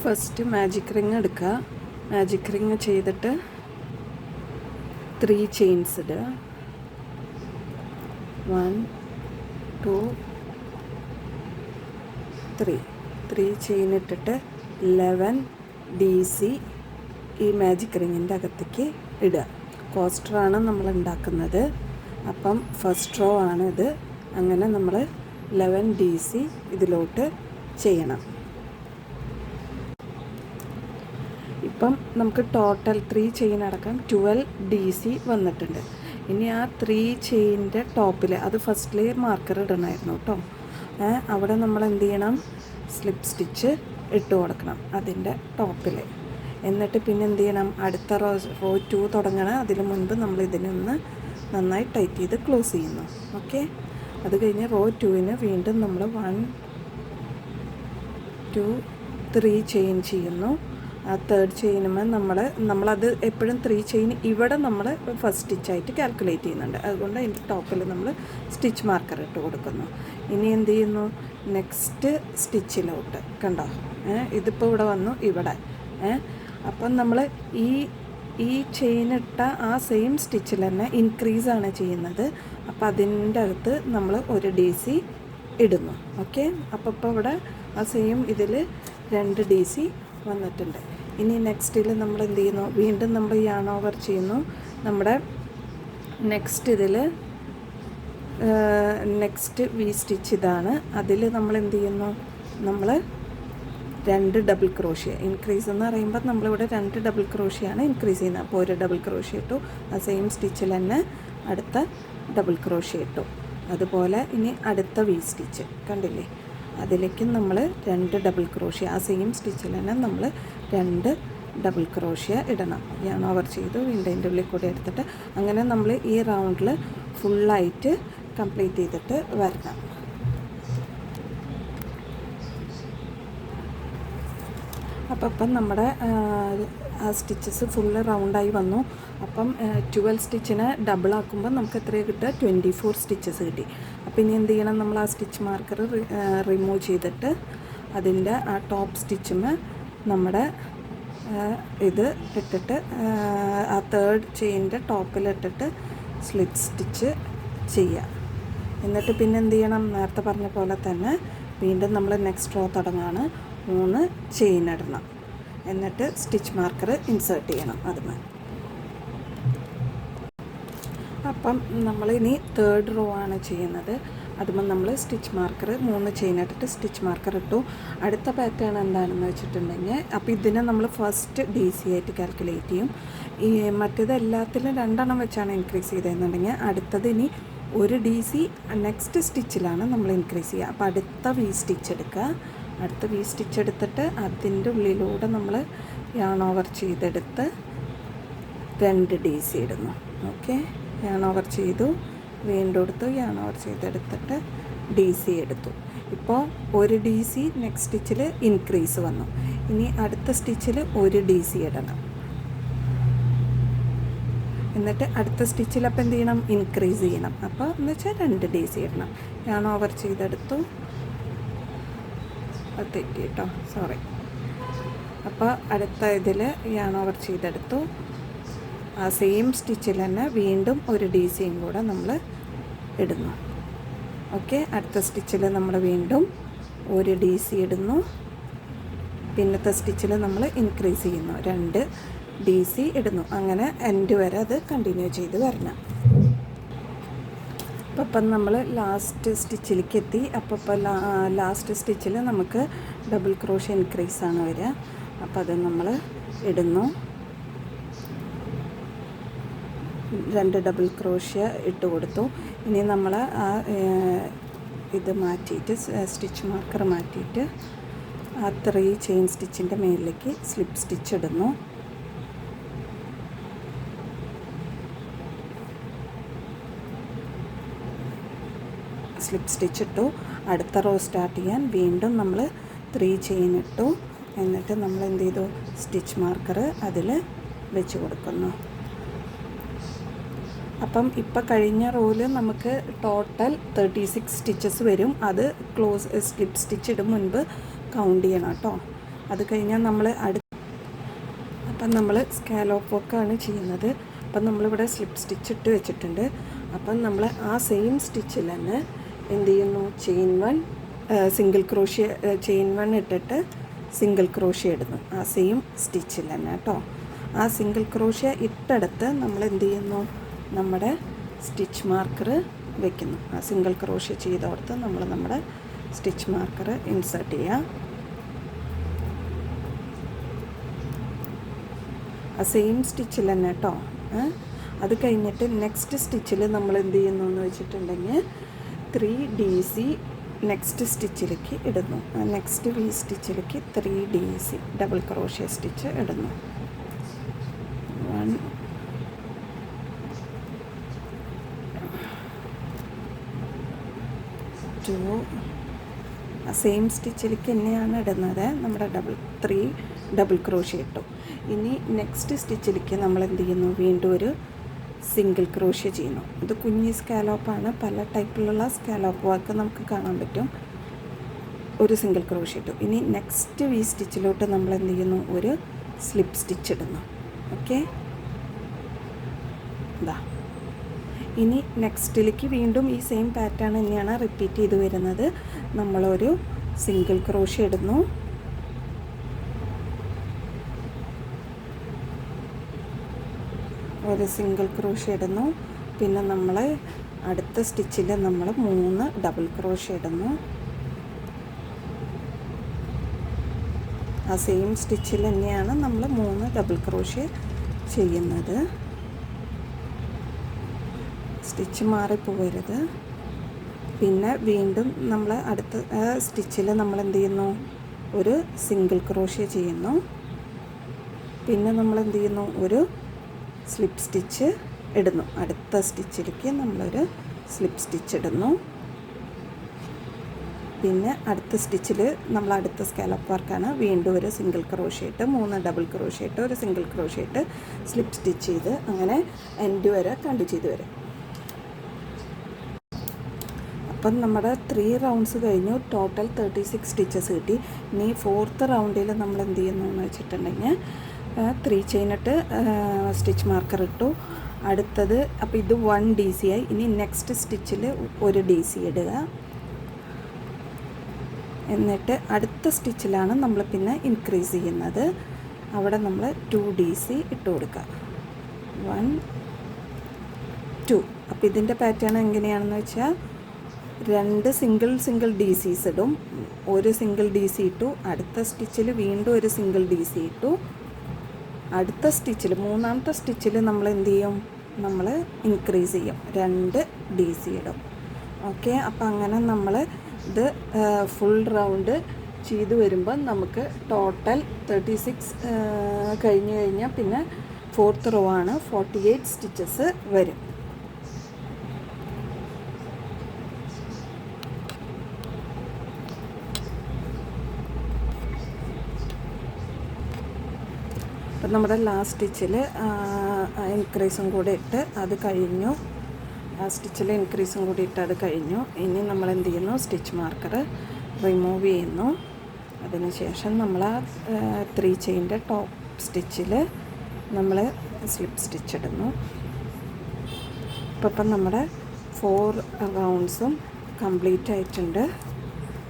First magic ring എടുക്കുക. Magic ring ചെയ്തിട്ട് 3 chains ഇടുക. 1 2 3 ചെയിൻ ഇട്ടിട്ട് 11 DC ഈ മാജിക് റിങ്ങിൻ്റെ അകത്തേക്ക് ഇടുക. കോസ്റ്ററാണ് നമ്മൾ ഉണ്ടാക്കുന്നത്. അപ്പം ഫസ്റ്റ് റോ ആണിത്. അങ്ങനെ നമ്മൾ 11 DC ഇതിലോട്ട് ചെയ്യണം. ഇപ്പം നമുക്ക് ടോട്ടൽ 3 ചെയിൻ അടക്കം 12 DC വന്നിട്ടുണ്ട്. ഇനി ആ 3 ചെയിനിൻ്റെ ടോപ്പിൽ അത് ഫസ്റ്റ് ലെയർ മാർക്കർ ഇടണമായിരുന്നു കേട്ടോ. അവിടെ നമ്മൾ എന്ത് ചെയ്യണം, സ്ലിപ്പ് സ്റ്റിച്ച് ഇട്ട് കൊടുക്കണം അതിൻ്റെ ടോപ്പിൽ. എന്നിട്ട് പിന്നെ എന്ത് ചെയ്യണം, അടുത്ത റോ 2 തുടങ്ങണം. അതിന് മുൻപ് നമ്മൾ ഇതിനൊന്ന് നന്നായി ടൈറ്റ് ചെയ്ത് ക്ലോസ് ചെയ്യുന്നു. ഓക്കെ, അത് കഴിഞ്ഞ് റോ 2-ന് വീണ്ടും നമ്മൾ 1 2 3 ചെയിൻ ചെയ്യുന്നു. ആ 3rd ചെയിനുമ്പോൾ നമ്മളത് എപ്പോഴും 3 ചെയിൻ ഇവിടെ നമ്മൾ ഫസ്റ്റ് സ്റ്റിച്ചായിട്ട് കാൽക്കുലേറ്റ് ചെയ്യുന്നുണ്ട്. അതുകൊണ്ട് അതിൻ്റെ ടോപ്പിൽ നമ്മൾ സ്റ്റിച്ച് മാർക്കർ ഇട്ട് കൊടുക്കുന്നു. ഇനി എന്ത് ചെയ്യുന്നു, നെക്സ്റ്റ് സ്റ്റിച്ചിലോട്ട് കണ്ടോ, ഇതിപ്പോൾ ഇവിടെ വന്നു ഇവിടെ. അപ്പം നമ്മൾ ഈ ചെയിൻ ഇട്ട ആ സെയിം സ്റ്റിച്ചിൽ തന്നെ ഇൻക്രീസാണ് ചെയ്യുന്നത്. അപ്പോൾ അതിൻ്റെ അകത്ത് നമ്മൾ 1 DC ഇടുന്നു. ഓക്കെ, അപ്പോൾ ഇപ്പോൾ ഇവിടെ ആ സെയിം ഇതിൽ 2 DC വന്നിട്ടുണ്ട്. ഇനി നെക്സ്റ്റിൽ നമ്മൾ എന്ത് ചെയ്യുന്നു, വീണ്ടും നമ്മൾ യാൺ ഓവർ ചെയ്യുന്നു. നമ്മുടെ നെക്സ്റ്റ് ഇതിൽ നെക്സ്റ്റ് വി സ്റ്റിച്ച് ഇതാണ്. അതിൽ നമ്മൾ എന്ത് ചെയ്യുന്നു, നമ്മൾ 2 ഡബിൾ ക്രോഷ്യ ഇൻക്രീസ് എന്ന് പറയുമ്പോൾ നമ്മളിവിടെ 2 ഡബിൾ ക്രോഷ്യയാണ് ഇൻക്രീസ് ചെയ്യുന്നത്. അപ്പോൾ 1 ഡബിൾ ക്രോഷ്യ ഇട്ടു. ആ സെയിം സ്റ്റിച്ചിൽ തന്നെ അടുത്ത ഡബിൾ ക്രോഷ്യ ഇട്ടു. അതുപോലെ ഇനി അടുത്ത വി സ്റ്റിച്ച് കണ്ടില്ലേ, അതിലേക്കും നമ്മൾ 2 ഡബിൾ ക്രോഷ്യ ആ സെയിം സ്റ്റിച്ചിൽ തന്നെ നമ്മൾ 2 ഡബിൾ ക്രോഷ്യ ഇടണം. ഞാൻ ഓവർ ചെയ്തു, വീണ്ടും അതിൻ്റെ ഉള്ളിൽ കൂടി എടുത്തിട്ട് അങ്ങനെ നമ്മൾ ഈ റൗണ്ടിൽ ഫുള്ളായിട്ട് കംപ്ലീറ്റ് ചെയ്തിട്ട് വരണം. അപ്പം നമ്മുടെ ആ സ്റ്റിച്ചസ് ഫുള്ള് റൗണ്ടായി വന്നു. അപ്പം 12 സ്റ്റിച്ചിനെ ഡബിളാക്കുമ്പോൾ നമുക്ക് എത്രയാണ് കിട്ടുക, 24 സ്റ്റിച്ചസ് കിട്ടി. അപ്പം ഇനി എന്ത് ചെയ്യണം, നമ്മൾ ആ സ്റ്റിച്ച് മാർക്കർ റിമൂവ് ചെയ്തിട്ട് അതിൻ്റെ ആ ടോപ്പ് സ്റ്റിച്ചുമേ നമ്മുടെ ഇത് ഇട്ടിട്ട് ആ 3rd ചെയിനിൻ്റെ ടോപ്പിലിട്ടിട്ട് സ്ലിറ്റ് സ്റ്റിച്ച് ചെയ്യുക. എന്നിട്ട് പിന്നെ എന്ത് ചെയ്യണം, നേരത്തെ പറഞ്ഞ പോലെ തന്നെ വീണ്ടും നമ്മൾ നെക്സ്റ്റ് റോ തുടങ്ങാണ്. 3 ചെയിൻ ഇടണം. എന്നിട്ട് സ്റ്റിച്ച് മാർക്കർ ഇൻസേർട്ട് ചെയ്യണം അതുമേ. അപ്പം നമ്മളിനി 3rd റോ ആണ് ചെയ്യുന്നത്. അതുമ്പോൾ നമ്മൾ സ്റ്റിച്ച് മാർക്കർ 3 ചെയിൻ ഇട്ടിട്ട് സ്റ്റിച്ച് മാർക്കർ ഇട്ടു. അടുത്ത പാറ്റേൺ എന്താണെന്ന് വെച്ചിട്ടുണ്ടെങ്കിൽ, അപ്പോൾ ഇതിനെ നമ്മൾ ഫസ്റ്റ് DC ആയിട്ട് കാൽക്കുലേറ്റ് ചെയ്യും. ഈ മറ്റേത് എല്ലാത്തിലും 2 എണ്ണം വെച്ചാണ് ഇൻക്രീസ് ചെയ്തതെന്നുണ്ടെങ്കിൽ അടുത്തത് ഇനി 1 DC നെക്സ്റ്റ് സ്റ്റിച്ചിലാണ് നമ്മൾ ഇൻക്രീസ് ചെയ്യുക. അപ്പോൾ അടുത്ത വി സ്റ്റിച്ച് എടുക്കുക. അടുത്ത വി സ്റ്റിച്ച് എടുത്തിട്ട് അതിൻ്റെ ഉള്ളിലൂടെ നമ്മൾ യാൺ ഓവർ ചെയ്തെടുത്ത് 2 DC ഇടുന്നു. ഓക്കെ, യാൺ ഓവർ ചെയ്തു, വീണ്ടും എടുത്തു, യാൺ ഓവർ ചെയ്തെടുത്തിട്ട് DC എടുത്തു. ഇപ്പോൾ 1 DC നെക്സ്റ്റ് സ്റ്റിച്ചിൽ ഇൻക്രീസ് വന്നു. ഇനി അടുത്ത സ്റ്റിച്ചിൽ 1 DC ഇടണം. എന്നിട്ട് അടുത്ത സ്റ്റിച്ചിൽ അപ്പോൾ എന്ത് ചെയ്യണം, ഇൻക്രീസ് ചെയ്യണം. അപ്പോൾ എന്ന് വെച്ചാൽ 2 DC ഇടണം. യാൺ ഓവർ ചെയ്തെടുത്തു, തെറ്റി കേട്ടോ, സോറി. അപ്പോൾ അടുത്ത ഇതിൽ യാൺ ഓവർ ചെയ്തെടുത്തു. ആ സെയിം സ്റ്റിച്ചിൽ തന്നെ വീണ്ടും 1 DCയും കൂടെ നമ്മൾ ഇടുന്നു. ഓക്കെ, അടുത്ത സ്റ്റിച്ചിൽ നമ്മൾ വീണ്ടും 1 DC ഇടുന്നു. പിന്നത്തെ സ്റ്റിച്ചിൽ നമ്മൾ ഇൻക്രീസ് ചെയ്യുന്നു, 2 DC ഇടുന്നു. അങ്ങനെ എൻഡ് വരെ അത് കണ്ടിന്യൂ ചെയ്ത് വരണം. അപ്പം നമ്മൾ ലാസ്റ്റ് സ്റ്റിച്ചിലേക്ക് എത്തി. അപ്പോൾ ലാസ്റ്റ് സ്റ്റിച്ചിൽ നമുക്ക് ഡബിൾ ക്രോഷ്യ ഇൻക്രീസാണ് വരിക. അപ്പോൾ അത് നമ്മൾ ഇടുന്നു. 2 ഡബിൾ ക്രോഷ്യ ഇട്ട് കൊടുത്തു. ഇനി നമ്മൾ ആ ഇത് മാറ്റിയിട്ട് സ്റ്റിച്ച് മാർക്കർ മാറ്റിയിട്ട് ആ 3 ചെയിൻ സ്റ്റിച്ചിൻ്റെ മേലിലേക്ക് സ്ലിപ്പ് സ്റ്റിച്ച് ഇടുന്നു. സ്ലിപ്പ് സ്റ്റിച്ച് ഇട്ടു. അടുത്ത റോ സ്റ്റാർട്ട് ചെയ്യാൻ വീണ്ടും നമ്മൾ 3 ചെയിൻ ഇട്ടു. എന്നിട്ട് നമ്മൾ എന്ത് ചെയ്തു, സ്റ്റിച്ച് മാർക്കർ അതിൽ വെച്ച് കൊടുക്കുന്നു. അപ്പം ഇപ്പം കഴിഞ്ഞ റോയിൽ നമുക്ക് ടോട്ടൽ 36 സ്റ്റിച്ചസ് വരും. അത് സ്ലിപ്പ് സ്റ്റിച്ച് ഇടും മുൻപ് കൗണ്ട് ചെയ്യണം കേട്ടോ. അത് കഴിഞ്ഞാൽ നമ്മൾ അപ്പം നമ്മൾ സ്കാലോപ്പ് വർക്കാണ് ചെയ്യുന്നത്. അപ്പം നമ്മളിവിടെ സ്ലിപ്പ് സ്റ്റിച്ച് ഇട്ട് വെച്ചിട്ടുണ്ട്. അപ്പം നമ്മൾ ആ സെയിം സ്റ്റിച്ചിൽ തന്നെ എന്ത് ചെയ്യുന്നു, ചെയിൻ 1 സിംഗിൾ ക്രോഷ്യ, ചെയിൻ 1 ഇട്ടിട്ട് സിംഗിൾ ക്രോഷ്യ ഇടുന്നു ആ സെയിം സ്റ്റിച്ചിൽ തന്നെ കേട്ടോ. ആ സിംഗിൾ ക്രോഷ്യ ഇട്ടെടുത്ത് നമ്മൾ എന്ത് ചെയ്യുന്നു, നമ്മുടെ സ്റ്റിച്ച് മാർക്കർ വെക്കുന്നു. ആ സിംഗിൾ ക്രോഷ്യ ചെയ്തോടത്ത് നമ്മൾ നമ്മുടെ സ്റ്റിച്ച് മാർക്കർ ഇൻസേർട്ട് ചെയ്യുക. ആ സെയിം സ്റ്റിച്ചിൽ തന്നെ കേട്ടോ. അത് കഴിഞ്ഞിട്ട് നെക്സ്റ്റ് സ്റ്റിച്ചിൽ നമ്മൾ എന്ത് ചെയ്യുന്നു എന്ന് വെച്ചിട്ടുണ്ടെങ്കിൽ 3DC നെക്സ്റ്റ് സ്റ്റിച്ചിലേക്ക് ഇടുന്നു. Next V സ്റ്റിച്ചിലേക്ക് 3DC double crochet stitch ഇടുന്നു. 1 2 സെയിം സ്റ്റിച്ചിലേക്ക് തന്നെയാണ് ഇടുന്നത്. നമ്മുടെ 3 ഡബിൾ ക്രോഷ്യ ഇട്ടു. ഇനി നെക്സ്റ്റ് സ്റ്റിച്ചിലേക്ക് നമ്മൾ എന്ത് ചെയ്യുന്നു, വീണ്ടും ഒരു സിംഗിൾ ക്രോഷ്യ ചെയ്യുന്നു. ഇത് കുഞ്ഞി സ്കാലോപ്പാണ്, പല ടൈപ്പിലുള്ള സ്കാലോപ്പ് വർക്ക് നമുക്ക് കാണാൻ പറ്റും. ഒരു സിംഗിൾ ക്രോഷ്യ ഇട്ടു. ഇനി നെക്സ്റ്റ് V സ്റ്റിച്ചിലോട്ട് നമ്മൾ എന്ത് ചെയ്യുന്നു, ഒരു സ്ലിപ്പ് സ്റ്റിച്ച് ഇടുന്നു. ഓക്കെ, ഇതാ. ഇനി നെക്സ്റ്റിലേക്ക് വീണ്ടും ഈ സെയിം പാറ്റേൺ തന്നെയാണ് റിപ്പീറ്റ് ചെയ്ത് വരുന്നത്. നമ്മളൊരു സിംഗിൾ ക്രോഷ്യ ഇടുന്നു. ഒരു സിംഗിൾ ക്രോഷ്യ ഇടുന്നു. പിന്നെ നമ്മൾ അടുത്ത സ്റ്റിച്ചിൽ നമ്മൾ 3 ഡബിൾ ക്രോഷ്യ ഇടുന്നു. ആ സെയിം സ്റ്റിച്ചിൽ തന്നെയാണ് നമ്മൾ 3 ഡബിൾ ക്രോഷ്യ ചെയ്യുന്നത്. സ്റ്റിച്ച് മാറിപ്പോകരുത്. പിന്നെ വീണ്ടും നമ്മൾ അടുത്ത സ്റ്റിച്ചിൽ നമ്മൾ എന്ത് ചെയ്യുന്നു, ഒരു സിംഗിൾ ക്രോഷ്യ ചെയ്യുന്നു. പിന്നെ നമ്മൾ എന്ത് ചെയ്യുന്നു, ഒരു സ്ലിപ്പ് സ്റ്റിച്ച് ഇടുന്നു. അടുത്ത സ്റ്റിച്ചിലേക്ക് നമ്മളൊരു സ്ലിപ്പ് സ്റ്റിച്ച് ഇടുന്നു. പിന്നെ അടുത്ത സ്റ്റിച്ചിൽ നമ്മൾ അടുത്ത സ്കാലപ്പ് വർക്കാണ്, വീണ്ടും ഒരു സിംഗിൾ ക്രോഷ്യ ഇട്ട് 3 ഡബിൾ ക്രോഷ്യ ഇട്ട് ഒരു സിംഗിൾ ക്രോഷ്യ ഇട്ട് സ്ലിപ്പ് സ്റ്റിച്ച് ചെയ്ത് അങ്ങനെ എൻഡ് വരെ കണ്ടു ചെയ്ത് വരും. അപ്പം നമ്മുടെ 3 റൗണ്ട്സ് കഴിഞ്ഞു. ടോട്ടൽ 36 സ്റ്റിച്ചസ് കിട്ടി. ഇനി 4th റൗണ്ടിൽ നമ്മൾ എന്ത് ചെയ്യുന്നു എന്ന് വെച്ചിട്ടുണ്ടെങ്കിൽ 3 ചെയിൻ ഇട്ട് സ്റ്റിച്ച് മാർക്കർ ഇട്ടു. അടുത്തത് അപ്പോൾ ഇത് 1 DC ആയി. ഇനി നെക്സ്റ്റ് സ്റ്റിച്ചിൽ ഒരു DC ഇടുക. എന്നിട്ട് അടുത്ത സ്റ്റിച്ചിലാണ് നമ്മൾ പിന്നെ ഇൻക്രീസ് ചെയ്യുന്നത്. അവിടെ നമ്മൾ 2 DC ഇട്ട് കൊടുക്കുക. 1 2. അപ്പോൾ ഇതിൻ്റെ പാറ്റേൺ എങ്ങനെയാണെന്ന് വെച്ചാൽ 2 സിംഗിൾ DCs ഇടും. ഒരു സിംഗിൾ DC ഇട്ടു. അടുത്ത സ്റ്റിച്ചിൽ വീണ്ടും ഒരു സിംഗിൾ DC ഇട്ടു. അടുത്ത സ്റ്റിച്ചിൽ 3ാമത്തെ സ്റ്റിച്ചിൽ നമ്മൾ എന്ത് ചെയ്യും, നമ്മൾ ഇൻക്രീസ് ചെയ്യും, 2 DC ഇടും. ഓക്കെ, അപ്പോൾ അങ്ങനെ നമ്മൾ ഇത് ഫുൾ റൗണ്ട് ചെയ്ത് വരുമ്പോൾ നമുക്ക് ടോട്ടൽ 36 കഴിഞ്ഞ് കഴിഞ്ഞാൽ പിന്നെ 4th റോ ആണ് 48 സ്റ്റിച്ചസ് വരും. അപ്പം നമ്മുടെ ലാസ്റ്റ് സ്റ്റിച്ചിൽ ഇൻക്രീസും കൂടി ഇട്ട് അത് കഴിഞ്ഞു. ആ സ്റ്റിച്ചിൽ ഇൻക്രീസും കൂടി ഇട്ട് അത് കഴിഞ്ഞു. ഇനി നമ്മൾ എന്ത് ചെയ്യുന്നു, സ്റ്റിച്ച് മാർക്കർ റിമൂവ് ചെയ്യുന്നു. അതിനുശേഷം നമ്മൾ ആ 3 ചെയിൻ്റെ ടോപ്പ് സ്റ്റിച്ചിൽ നമ്മൾ സ്ലിപ്പ് സ്റ്റിച്ച് ഇടുന്നു. അപ്പം നമ്മുടെ 4 റൗണ്ട്സും കംപ്ലീറ്റ് ആയിട്ടുണ്ട്.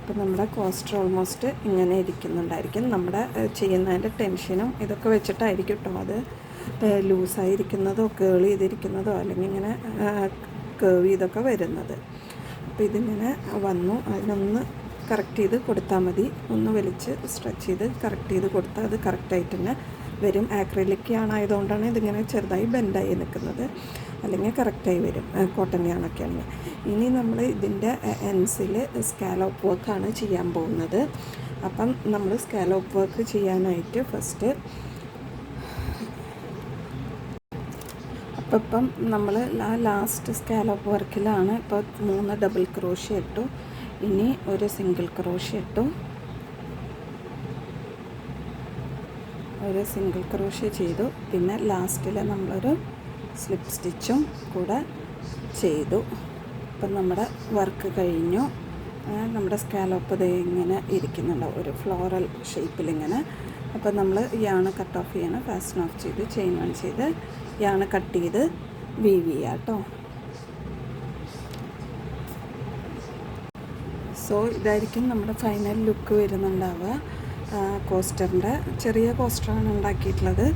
അപ്പം നമ്മുടെ കോസ്റ്റർ ഓൾമോസ്റ്റ് ഇങ്ങനെ ഇരിക്കുന്നുണ്ടായിരിക്കും. നമ്മുടെ ചെയ്യുന്നതിൻ്റെ ടെൻഷനും ഇതൊക്കെ വെച്ചിട്ടായിരിക്കും കേട്ടോ. അത് ലൂസായിരിക്കുന്നതോ കേൾ ചെയ്തിരിക്കുന്നതോ അല്ലെങ്കിൽ ഇങ്ങനെ കേവ് ചെയ്തൊക്കെ വരുന്നത്. അപ്പോൾ ഇതിങ്ങനെ വന്നു, അതിനൊന്ന് കറക്റ്റ് ചെയ്ത് കൊടുത്താൽ മതി. ഒന്ന് വലിച്ച് സ്ട്രെച്ച് ചെയ്ത് കറക്റ്റ് ചെയ്ത് കൊടുത്താൽ അത് കറക്റ്റായിട്ട് തന്നെ വരും. ആക്രിലിക് ആയതുകൊണ്ടാണ് ഇതിങ്ങനെ ചെറുതായി ബെൻഡായി നിൽക്കുന്നത്, അല്ലെങ്കിൽ കറക്റ്റായി വരും കോട്ടൺ യാണൊക്കെ ആണെങ്കിൽ. ഇനി നമ്മൾ ഇതിൻ്റെ എൻസിൽ സ്കാലോപ്പ് വർക്കാണ് ചെയ്യാൻ പോകുന്നത്. അപ്പം നമ്മൾ സ്കാലോപ്പ് വർക്ക് ചെയ്യാനായിട്ട് ഫസ്റ്റ് ഇപ്പം നമ്മൾ ലാസ്റ്റ് സ്കാലോപ്പ് വർക്കിലാണ്. ഇപ്പോൾ 3 ഡബിൾ ക്രോഷ്യ ഇട്ടു. ഇനി ഒരു സിംഗിൾ ക്രോഷ്യ ഇട്ടു. ഒരു സിംഗിൾ ക്രോഷ്യ ചെയ്തു. പിന്നെ ലാസ്റ്റിൽ നമ്മളൊരു സ്ലിപ്പ് സ്റ്റിച്ചും കൂടെ ചെയ്തു. അപ്പം നമ്മുടെ വർക്ക് കഴിഞ്ഞു. നമ്മുടെ സ്കാലോപ്പ് ദേ ഇങ്ങനെ ഇരിക്കുന്നുണ്ട് ഒരു ഫ്ലോറൽ ഷേപ്പിലിങ്ങനെ. അപ്പോൾ നമ്മൾ യാണ് കട്ട് ഓഫ് ചെയ്യണം. ഫാസ്റ്റൻ ഓഫ് ചെയ്ത് ചെയിൻ 1 ചെയ്ത് യാണ് കട്ട് ചെയ്ത് വീവ് ചെയ്യുക കേട്ടോ. സോ ഇതായിരിക്കും നമ്മുടെ ഫൈനൽ ലുക്ക് വരുന്നുണ്ടാവുക. കോസ്റ്ററിൻ്റെ ചെറിയ കോസ്റ്ററാണ് ഉണ്ടാക്കിയിട്ടുള്ളത്.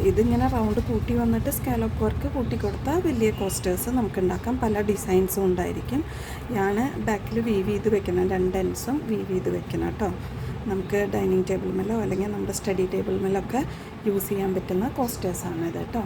ഇതിങ്ങനെ റൗണ്ട് കൂട്ടി വന്നിട്ട് സ്കാലോപ്പ് വർക്ക് കൂട്ടി കൊടുത്താൽ വലിയ കോസ്റ്റേഴ്സ് നമുക്ക് ഉണ്ടാക്കാം. പല ഡിസൈൻസും ഉണ്ടായിരിക്കും. ഞാൻ ബാക്കിൽ വീവ് ചെയ്ത് വെക്കണം, 2 എൻഡ്സും വീവ് ചെയ്ത് വെക്കണം കേട്ടോ. നമുക്ക് ഡൈനിങ് ടേബിൾ മേലോ അല്ലെങ്കിൽ നമ്മുടെ സ്റ്റഡി ടേബിൾ മേലൊക്കെ യൂസ് ചെയ്യാൻ പറ്റുന്ന കോസ്റ്റേഴ്സാണ് ഇത് കേട്ടോ.